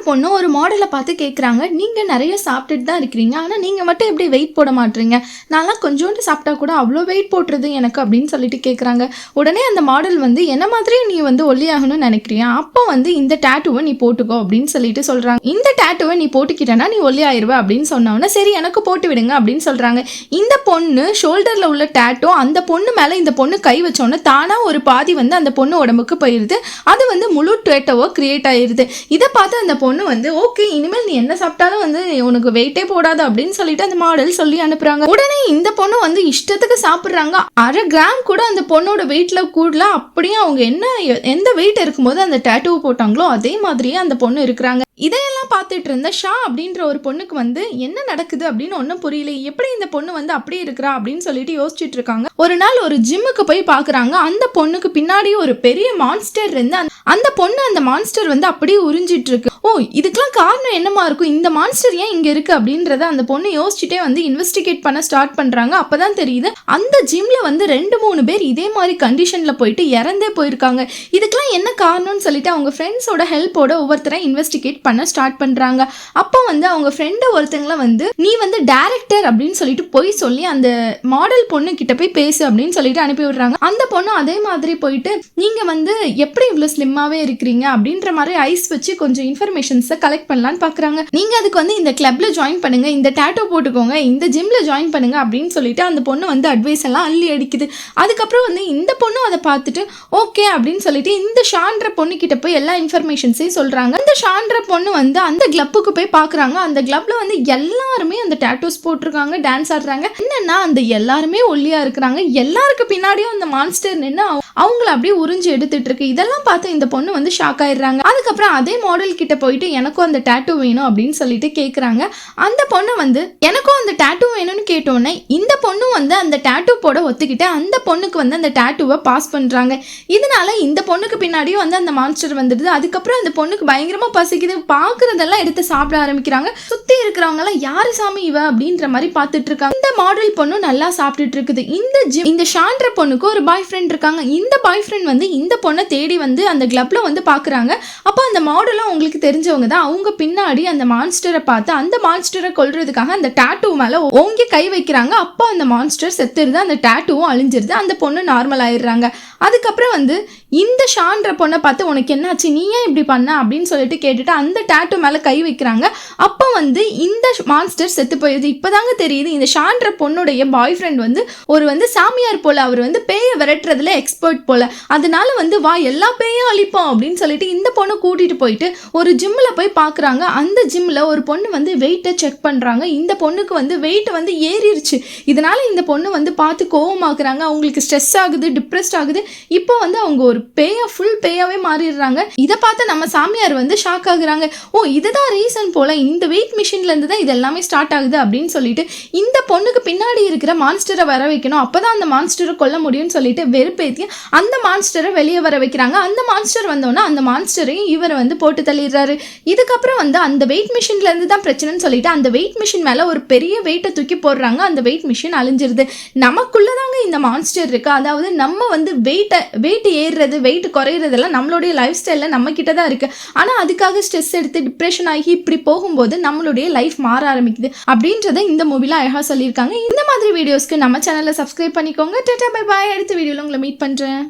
பொண்ணு ஒரு மாடலை பார்த்து கேட்குறாங்க, நீங்கள் நிறைய சாப்பிட்டுட்டு தான் இருக்கிறீங்க, ஆனால் நீங்கள் மட்டும் எப்படி வெயிட் போட மாட்டீங்க? நான்லாம் கொஞ்சோண்டு சாப்பிட்டா கூட அவ்வளோ வெயிட் போட்டுருது எனக்கு அப்படின்னு சொல்லிட்டு கேட்குறாங்க. உடனே அந்த மாடல் வந்து என்ன மாதிரி நீ வந்து ஒல்லியாகணும்னு நினைக்கிறியா, அப்போ வந்து இந்த டேட்டூவை நீ போட்டுக்கோ அப்படின்னு சொல்லிட்டு சொல்கிறாங்க. இந்த டேட்டூவை நீ போட்டுக்கிட்டேன்னா நீ ஒல்லியாயிருவ அப்படின்னு சொன்னோன்னா சரி எனக்கு போட்டு விடுங்க அப்படின்னு சொல்கிறாங்க. இந்த பொண்ணு ஷோல்டரில் உள்ள டேட்டூ அந்த பொண்ணு மேலே இந்த பொண்ணு கை வச்சோன்னே தானாக ஒரு பாதி வந்து அந்த பொண்ணு உடம்புக்கு போயிடுது. அது வந்து முழு டேட்டோவோ கிரியேட் ஆயிடுது. இதை பார்த்து அந்த பொண்ணு வந்து ஓகே இனிமேல் நீ என்ன சாப்பிட்டாலும் வந்து உனக்கு வெயிட்டே போடாது அப்படின்னு சொல்லிட்டு அந்த மாடல் சொல்லி அனுப்புறாங்க. உடனே இந்த பொண்ணு வந்து இஷ்டத்துக்கு சாப்பிட்றாங்க. 1/2 கிராம் கூட அந்த பொண்ணோட வெயிட்ல கூடல. அப்படியே அவங்க எந்த வெயிட் இருக்கும்போது அந்த டேட்டூ போட்டாங்களோ அதே மாதிரியே அந்த பொண்ணு இருக்கிறாங்க. இதையெல்லாம் பார்த்துட்டு இருந்த ஷா அப்படின்ற ஒரு பொண்ணுக்கு வந்து என்ன நடக்குது அப்படின்னு ஒன்றும் புரியல. எப்படி இந்த பொண்ணு வந்து அப்படியே இருக்கிறா அப்படின்னு சொல்லிட்டு யோசிச்சுட்டு இருக்காங்க. ஒரு நாள் ஒரு ஜிம்முக்கு போய் பார்க்குறாங்க. அந்த பொண்ணுக்கு பின்னாடி ஒரு பெரிய மான்ஸ்டர் இருந்து அந்த பொண்ணு அந்த மான்ஸ்டர் வந்து அப்படியே உறிஞ்சிட்டு இருக்கு. ஓ இதுக்கெல்லாம் காரணம் என்னமா இருக்கும், இந்த மான்ஸ்டர் ஏன் இங்கே இருக்கு அப்படின்றத அந்த பொண்ணு யோசிச்சுட்டே வந்து இன்வெஸ்டிகேட் பண்ண ஸ்டார்ட் பண்ணுறாங்க. அப்போதான் தெரியுது அந்த ஜிம்ல வந்து 2-3 பேர் இதே மாதிரி கண்டிஷன்ல போயிட்டு இறந்தே போயிருக்காங்க. இதுக்கெல்லாம் என்ன காரணம்னு சொல்லிட்டு அவங்க ஃப்ரெண்ட்ஸோட ஹெல்ப்போட ஒவ்வொருத்தரை இன்வெஸ்டிகேட் பண்ண ஸ்டார்ட் பண்றாங்க. அப்போ வந்து அவங்க ஃப்ரெண்டு ஒருத்தங்கள வந்து நீ வந்து டைரக்டர் அப்படின்னு சொல்லிட்டு போய் சொல்லி அந்த மாடல் பொண்ணு கிட்ட போய் பேசு அப்படின்னு சொல்லிட்டு அனுப்பி விடுறாங்க. அந்த பொண்ணு அதே மாதிரி போயிட்டு நீங்க வந்து எப்படி இவ்வளவு ஸ்லிம்மாவே இருக்கிறீங்க அப்படின்ற மாதிரி ஐஸ் வச்சு கொஞ்சம் இன்ஃபர்மேஷன்ஸை கலெக்ட் பண்ணலான்னு பாக்குறாங்க. நீங்க அதுக்கு வந்து இந்த கிளப்ல ஜாயின் பண்ணுங்க, இந்த டேட்டோ போட்டுக்கோங்க, இந்த ஜிம்ல ஜாயின் பண்ணுங்க அப்படின்னு சொல்லிட்டு அந்த பொண்ணு வந்து அட்வைஸ் எல்லாம் அள்ளி அடிக்குது. அதுக்கப்புறம் வந்து இந்த பொண்ணு அதை பார்த்துட்டு ஓகே அப்படின்னு சொல்லிட்டு இந்த ஷான்ற பொண்ணு கிட்ட போய் எல்லா இன்ஃபர்மேஷன்ஸையும் சொல்றாங்க. இந்த ஷான்ற பொண்ணு வந்து அந்த கிளப்புக்கு போய் பார்க்குறாங்க. அந்த கிளப்ல வந்து எல்லாருமே அந்த டேட்டூஸ் போட்டிருக்காங்க, டான்ஸ் ஆடுறாங்க. என்னன்னா அந்த எல்லாருமே ஒல்லியா இருக்கிறாங்க. எல்லாருக்கு பின்னாடியும் அந்த மான்ஸ்டர் நின்று அவங்கள அப்படியே உறிஞ்சி எடுத்துட்டு இருக்கு. இதெல்லாம் பார்த்து இந்த பொண்ணு வந்து ஷாக் ஆயிடுறாங்க. அதுக்கப்புறம் அதே மாடல் கிட்ட போயிட்டு எனக்கும் அந்த டேட்டூ வேணும் அப்படின்னு சொல்லிட்டு கேட்குறாங்க. அந்த பொண்ணு வந்து எனக்கும் அந்த டேட்டூ வேணும்னு கேட்டோன்னே இந்த பொண்ணு வந்து அந்த டேட்டூ போட ஒத்துக்கிட்டு அந்த பொண்ணுக்கு வந்து அந்த டேட்டூவை பாஸ் பண்றாங்க. இதனால இந்த பொண்ணுக்கு பின்னாடியும் வந்து அந்த மான்ஸ்டர் வந்துடுது. அதுக்கப்புறம் அந்த பொண்ணுக்கு பயங்கரமா பசிக்குது. பார்க்குறதெல்லாம் எடுத்து சாப்பிட ஆரம்பிக்கிறாங்க. சுற்றி இருக்கிறவங்க எல்லாம் யாரு சாமி இவ அப்படின்ற மாதிரி பார்த்துட்டு இருக்காங்க. இந்த மாடல் பொண்ணு நல்லா சாப்பிட்டுட்டு இருக்குது. இந்த ஷான்ற பொண்ணுக்கு ஒரு பாய் ஃப்ரெண்ட் இருக்காங்க. இந்த பாய் ஃப்ரெண்ட் வந்து இந்த பொண்ணை தேடி வந்து அந்த கிளப்ல வந்து பார்க்குறாங்க. அப்போ அந்த மாடலும் உங்களுக்கு தெரிஞ்சவங்க தான். அவங்க பின்னாடி அந்த மான்ஸ்டரை பார்த்து அந்த மான்ஸ்டரை கொல்றதுக்காக அந்த டேட்டூ மேலே ஓங்கி கை வைக்கிறாங்க. அப்போ அந்த மான்ஸ்டர் செத்துருது, அந்த டேட்டூவும் அழிஞ்சிருது, அந்த பொண்ணு நார்மல் ஆயிடுறாங்க. அதுக்கப்புறம் வந்து இந்த ஷான்ற பொண்ணை பார்த்து உனக்கு என்னாச்சு, நீ ஏன் இப்படி பண்ண அப்படின்னு சொல்லிட்டு கேட்டுட்டு அந்த டேட்டூ மேலே கை வைக்கிறாங்க. அப்போ வந்து இந்த மான்ஸ்டர் செத்து போயிடுது. இப்போதாங்க தெரியுது இந்த ஷான்ற பொண்ணுடைய பாய் ஃப்ரெண்ட் வந்து சாமியார் போல, அவர் வந்து பேயை விரட்டுறதுல எக்ஸ்பர்ட் போல. அதனால வந்து வா எல்லா பேயும் அழிப்போம் அப்படின்னு சொல்லிட்டு இந்த பொண்ணை கூட்டிட்டு போயிட்டு ஒரு ஜிம்ல போய் பார்க்குறாங்க. அந்த ஜிம்ல ஒரு பொண்ணு வந்து வெயிட்டை செக் பண்றாங்க. இந்த பொண்ணுக்கு வந்து வெயிட் வந்து ஏறிடுச்சு. இதனால இந்த பொண்ணு வந்து பார்த்து கோவமாக்குறாங்க. அவங்களுக்கு ஸ்ட்ரெஸ் ஆகுது, டிப்ரெஸ்ட் ஆகுது. இப்போ வந்து அவங்க ஒரு ஃபுல் பேயாவே மாறிடுறாங்க. இதை பார்த்து நம்ம சாமியார் வந்து ஷாக் ஆகுறாங்க. ஓ இதுதான் ரீசன் போல, இந்த வெயிட் மிஷின்ல இருந்து தான் இது எல்லாமே ஸ்டார்ட் ஆகுது அப்படின்னு சொல்லிட்டு இந்த பொண்ணுக்கு பின்னாடி இருக்கிற மான்ஸ்டரை வர வைக்கணும், அப்பதான் அந்த மான்ஸ்டரை கொல்ல முடியும்னு சொல்லிட்டு வெறுப்பேத்தி அந்த மான்ஸ்டரை வெளியே வர வைக்கிறாங்க. அந்த மான்ஸ்டர் வந்தோன்னா அந்த மான்ஸ்டரையும் இவர் வந்து போட்டு தள்ளிடுறாரு. இதுக்கப்புறம் வந்து அந்த வெயிட் மிஷின்ல இருந்து தான் பிரச்சனைன்னு சொல்லிட்டு அந்த வெயிட் மிஷின் மேல ஒரு பெரிய வெயிட்டை தூக்கி போடுறாங்க. அந்த வெயிட் மிஷின் அழிஞ்சிருது. நமக்குள்ளதாங்க இந்த மான்ஸ்டர் இருக்கு. அதாவது நம்ம வந்து வெயிட் ஏறுறது வெயிட் குறையிறதெல்லாம் நம்மளுடைய லைஃப் ஸ்டைலில் நம்ம கிட்ட தான் இருக்கு. ஆனால் அதுக்காக ஸ்ட்ரெஸ் எடுத்து டிப்ரெஷன் ஆகி இப்படி போகும்போது நம்மளுடைய லைஃப் மாற ஆரம்பிக்குது அப்படின்றத இந்த மூவில அழகா சொல்லியிருக்காங்க. இந்த மாதிரி வீடியோஸ்க்கு நம்ம சேனலை சப்ஸ்கிரைப் பண்ணிக்கோங்க. Tata bye bye. அடுத்த வீடியோவில் உங்களை மீட் பண்றேன்.